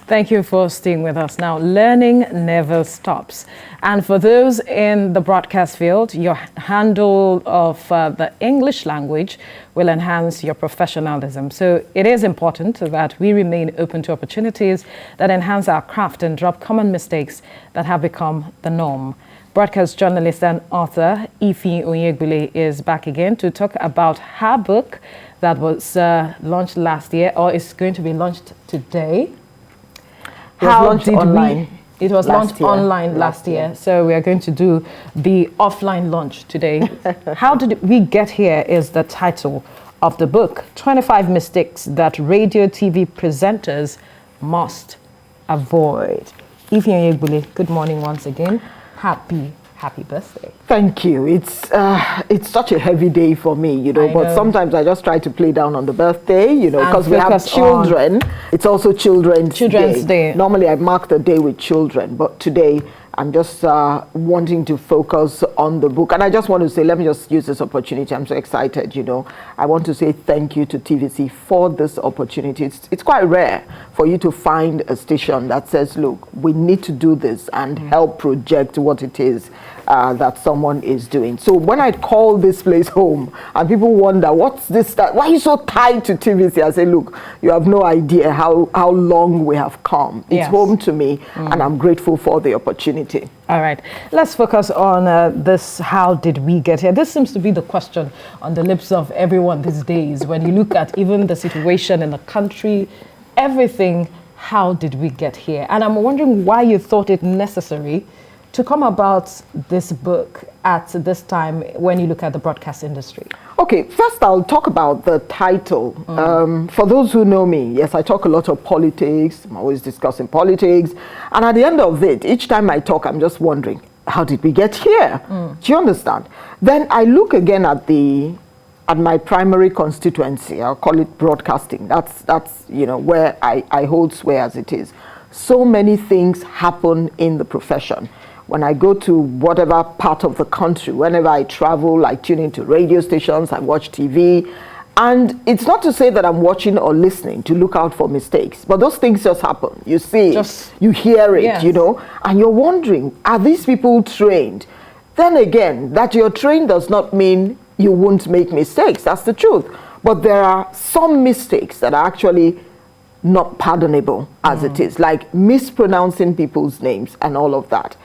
Thank you for staying with us. Now, learning never stops. And for those in the broadcast field, your handle of the English language will enhance your professionalism. So it is important that we remain open to opportunities that enhance our craft and drop common mistakes that have become the norm. Broadcast journalist and author Ify Onyegbule is back again to talk about her book that was launched last year, or is going to be launched today. It was launched online last year. So we are going to do the offline launch today. How did we get here is the title of the book, 25 Mistakes That Radio TV Presenters Must Avoid. Ify Onyegbule, good morning once again. Happy birthday. Thank you. It's such a heavy day for me, but sometimes I just try to play down on the birthday, because we have children. It's also Children's Day. Normally I mark the day with children, but today I'm just wanting to focus on the book. And I just want to say, let me just use this opportunity. I'm so excited, I want to say thank you to TVC for this opportunity. It's quite rare for you to find a station that says, look, we need to do this and help project what it is that someone is doing. So when I call this place home and people wonder, what's this, why are you so tied to TVC? I say, look, you have no idea how long we have come. It's home to me, and I'm grateful for the opportunity. All right, let's focus on this. How did we get here? This seems to be the question on the lips of everyone these days. When you look at even the situation in the country, everything, how did we get here? And I'm wondering why you thought it necessary to come about this book at this time when you look at the broadcast industry. Okay, first I'll talk about the title. For those who know me, yes, I talk a lot of politics. I'm always discussing politics. And at the end of it, each time I talk, I'm just wondering, how did we get here? Do you understand? Then I look again at my primary constituency. I'll call it broadcasting. That's where I hold sway as it is. So many things happen in the profession. When I go to whatever part of the country, whenever I travel, I tune into radio stations, I watch TV. And it's not to say that I'm watching or listening to look out for mistakes, but those things just happen. You see it, you hear it, and you're wondering, are these people trained? Then again, that you're trained does not mean you won't make mistakes. That's the truth. But there are some mistakes that are actually not pardonable as it is, like mispronouncing people's names and all of that.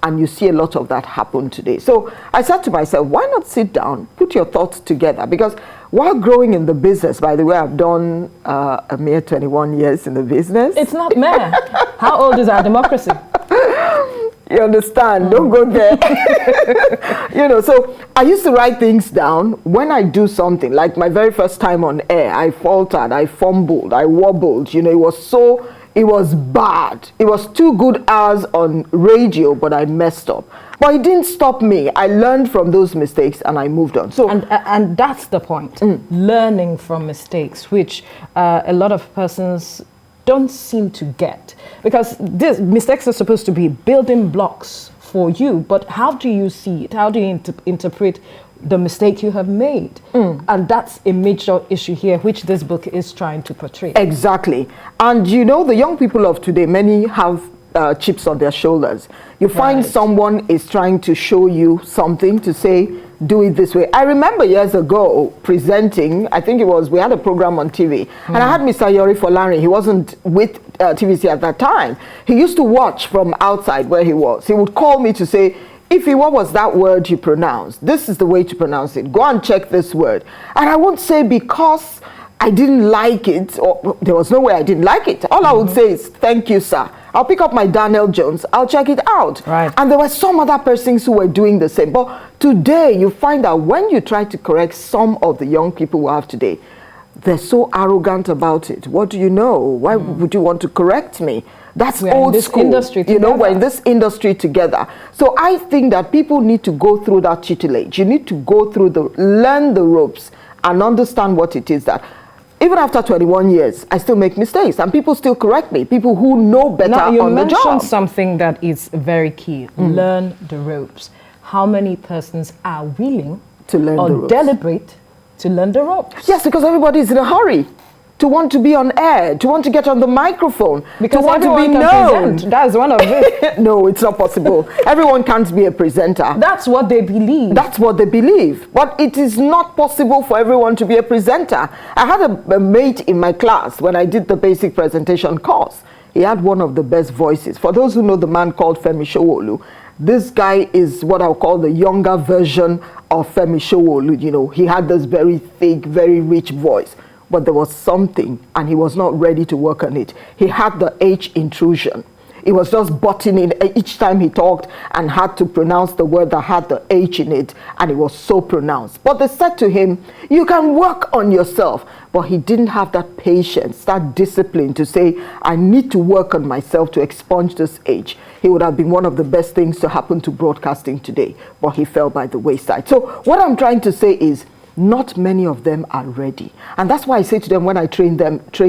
And you see a lot of that happen today. So I said to myself, why not sit down, put your thoughts together? Because while growing in the business, by the way, I've done a mere 21 years in the business. It's not mere. How old is our democracy? You understand? Don't go there. So I used to write things down. When I do something, like my very first time on air, I faltered, I fumbled, I wobbled. It was bad. It was 2 good hours on radio, but I messed up. But it didn't stop me. I learned from those mistakes and I moved on. So, and that's the point. Learning from mistakes, which a lot of persons don't seem to get. Because these mistakes are supposed to be building blocks for you, but how do you see it? How do you interpret the mistake you have made? And that's a major issue here, which this book is trying to portray. Exactly. And the young people of today, many have chips on their shoulders. You find someone is trying to show you something, to say, do it this way. I remember years ago presenting, I think we had a program on TV, and I had Mr. Yori Folari. He wasn't with TVC at that time. He used to watch from outside where he was. He would call me to say, Ify, what was that word you pronounced? This is the way to pronounce it. Go and check this word. And I won't say because I didn't like it, or there was no way I didn't like it. All I would say is, thank you, sir. I'll pick up my Daniel Jones. I'll check it out. Right. And there were some other persons who were doing the same. But today, you find that when you try to correct some of the young people we have today, they're so arrogant about it. What do you know? Why would you want to correct me? That's old school. We're in this industry together. So I think that people need to go through that tutelage. You need to go through learn the ropes and understand what it is that, even after 21 years, I still make mistakes and people still correct me. People who know better on the job. You mentioned something that is very key. Learn the ropes. How many persons are willing to learn the ropes, deliberate to learn the ropes? Yes, because everybody is in a hurry to want to be on air, to want to get on the microphone, because to want to be can known. Present. That's one of it. No, it's not possible. Everyone can't be a presenter. That's what they believe. That's what they believe. But it is not possible for everyone to be a presenter. I had a mate in my class when I did the basic presentation course. He had one of the best voices. For those who know the man called Femi Sowolu, this guy is what I'll call the younger version of Femi Sowolu. You know, he had this very thick, very rich voice. But there was something, and he was not ready to work on it. He had the H intrusion. He was just butting in each time he talked and had to pronounce the word that had the H in it, and it was so pronounced. But they said to him, you can work on yourself. But he didn't have that patience, that discipline to say, I need to work on myself to expunge this H. He would have been one of the best things to happen to broadcasting today, but he fell by the wayside. So what I'm trying to say is, not many of them are ready. And that's why I say to them when I train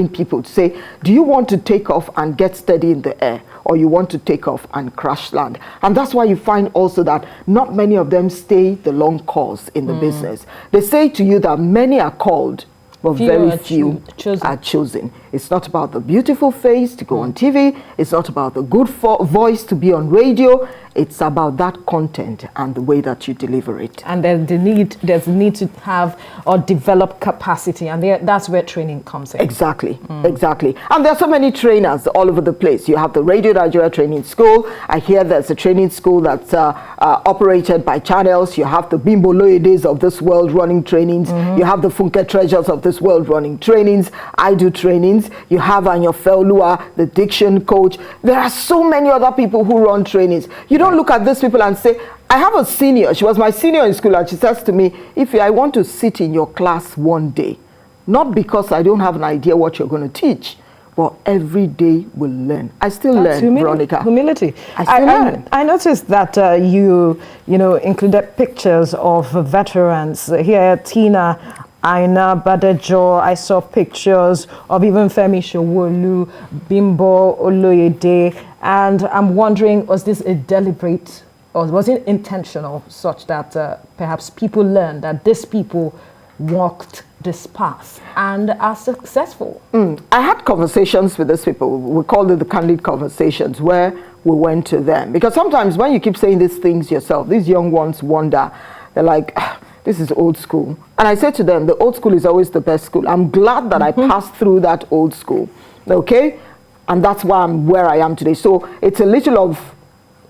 people to say, do you want to take off and get steady in the air, or you want to take off and crash land? And that's why you find also that not many of them stay the long course in the business. They say to you that many are called, but very few are chosen. It's not about the beautiful face to go on TV. It's not about the good voice to be on radio. It's about that content and the way that you deliver it. And there's the need to have or develop capacity, and that's where training comes in. Exactly, exactly. And there are so many trainers all over the place. You have the Radio Nigeria Training School. I hear there's a training school that's operated by channels. You have the Bimbo Loyedes of this world running trainings. You have the Funke Treasures of this world running trainings. I do trainings. You have Anyofe Olua, the diction coach. There are so many other people who run trainings. You don't look at these people and say, I have a senior. She was my senior in school, and she says to me, Ify, I want to sit in your class one day. Not because I don't have an idea what you're going to teach, but every day we'll learn. I still learn, Veronica. Humility. I still learn. I noticed that you included pictures of veterans. Here, Tina, Aina Badejo, I saw pictures of even Femi Sowolu, Bimbo Oloyede, and I'm wondering, was this a deliberate, or was it intentional, such that perhaps people learned that these people walked this path and are successful? I had conversations with these people. We called it the candid conversations, where we went to them. Because sometimes when you keep saying these things yourself, these young ones wonder, they're like, this is old school. And I said to them, the old school is always the best school. I'm glad that I passed through that old school, okay? And that's why I'm where I am today. So it's a little of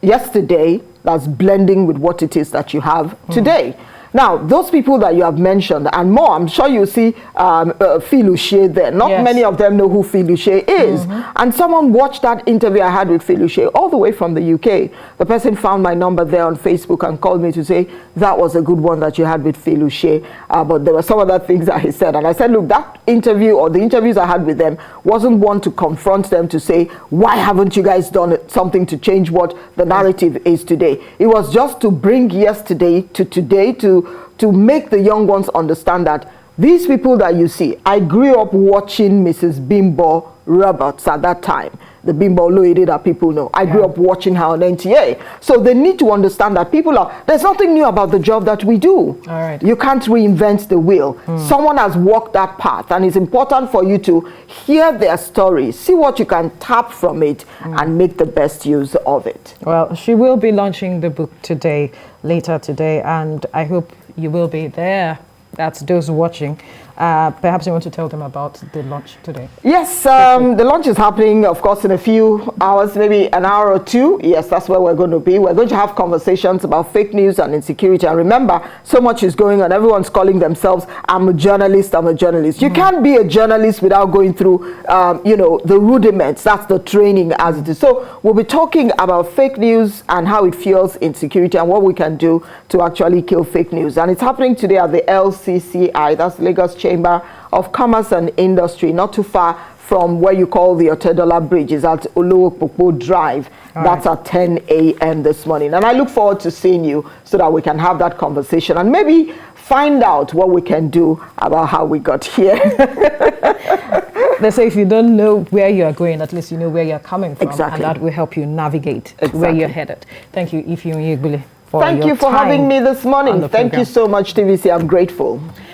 yesterday that's blending with what it is that you have today. Now, those people that you have mentioned and more, I'm sure you see Filuche there. Not many of them know who Filuche is. And someone watched that interview I had with Filuche all the way from the UK. The person found my number there on Facebook and called me to say, that was a good one that you had with Filuche. But there were some other things that he said. And I said, look, that interview or the interviews I had with them wasn't one to confront them to say, why haven't you guys done something to change what the narrative is today? It was just to bring yesterday to today to make the young ones understand that these people that you see, I grew up watching Mrs. Bimbo Roberts at that time, the Bimbo Oloyede that people know. I grew up watching her on NTA. So they need to understand that there's nothing new about the job that we do. All right. You can't reinvent the wheel. Someone has walked that path, and it's important for you to hear their story, see what you can tap from it, and make the best use of it. Well, she will be launching the book later today, and I hope you will be there. That's those watching. Perhaps you want to tell them about the launch today. Yes, the launch is happening, of course, in a few hours, maybe an hour or two. Yes, that's where we're going to be. We're going to have conversations about fake news and insecurity. And remember, so much is going on. Everyone's calling themselves, I'm a journalist, I'm a journalist. You can't be a journalist without going through, the rudiments. That's the training as it is. So we'll be talking about fake news and how it fuels insecurity and what we can do to actually kill fake news. And it's happening today at the LCCI, that's Lagos Chamber of Commerce and Industry, not too far from where you call the Otedola Bridge. Is at Olowopopo Drive. That's at 10 a.m. this morning. And I look forward to seeing you so that we can have that conversation and maybe find out what we can do about how we got here. They say if you don't know where you are going, at least you know where you're coming from. Exactly. And that will help you navigate where you're headed. Thank you, Ify Onyegbule. Thank you for having me this morning. Thank you so much, TVC. I'm grateful.